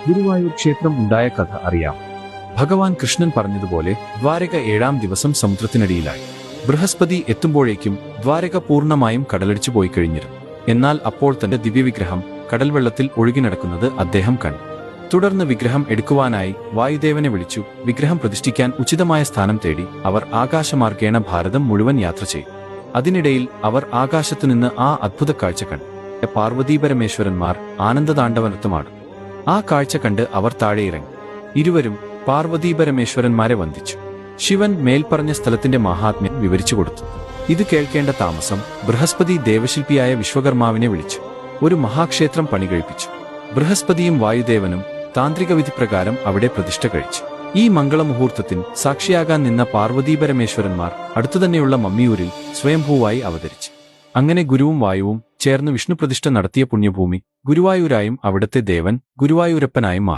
ഗുരുവായൂർ ക്ഷേത്രം ഉണ്ടായ കഥ അറിയാം. ഭഗവാൻ കൃഷ്ണൻ പറഞ്ഞതുപോലെ ദ്വാരക 7-ാം ദിവസം സമുദ്രത്തിനടിയിലായി. ബൃഹസ്പതി എത്തുമ്പോഴേക്കും ദ്വാരക പൂർണ്ണമായും കടലടിച്ചു പോയി കഴിഞ്ഞിരുന്നു. എന്നാൽ അപ്പോൾ തന്റെ ദിവ്യവിഗ്രഹം കടൽവെള്ളത്തിൽ ഒഴുകി നടക്കുന്നത് അദ്ദേഹം കണ്ടു. തുടർന്ന് വിഗ്രഹം എടുക്കുവാനായി വായുദേവനെ വിളിച്ചു. വിഗ്രഹം പ്രതിഷ്ഠിക്കാൻ ഉചിതമായ സ്ഥാനം തേടി അവർ ആകാശമാർഗേണ ഭാരതം മുഴുവൻ യാത്ര ചെയ്തു. അതിനിടയിൽ അവർ ആകാശത്തുനിന്ന് ആ അദ്ഭുത കാഴ്ച കണ്ടു. പാർവതീപരമേശ്വരന്മാർ ആനന്ദതാണ്ഡവനൃത്തമാണ്. ആ കാഴ്ച കണ്ട് അവർ താഴെയിറങ്ങി. ഇരുവരും പാർവതീപരമേശ്വരന്മാരെ വന്ദിച്ചു. ശിവൻ മേൽപ്പറഞ്ഞ സ്ഥലത്തിന്റെ മഹാത്മ്യം വിവരിച്ചു കൊടുത്തു. ഇത് കേൾക്കേണ്ട താമസം ബൃഹസ്പതി ദേവശില്പിയായ വിശ്വകർമാവിനെ വിളിച്ചു ഒരു മഹാക്ഷേത്രം പണികഴിപ്പിച്ചു. ബൃഹസ്പതിയും വായുദേവനും താന്ത്രിക വിധിപ്രകാരം അവിടെ പ്രതിഷ്ഠ കഴിച്ചു. ഈ മംഗളമുഹൂർത്തത്തിൽ സാക്ഷിയാകാൻ നിന്ന പാർവതീപരമേശ്വരന്മാർ അടുത്തുതന്നെയുള്ള മമ്മിയൂരിൽ സ്വയംഭൂവായി അവതരിച്ചു. അങ്ങനെ ഗുരുവും വായുവും ചേർന്ന് വിഷ്ണുപ്രതിഷ്ഠ നടത്തിയ പുണ്യഭൂമി ഗുരുവായൂരായും അവിടത്തെ ദേവൻ ഗുരുവായൂരപ്പനായും മാറി.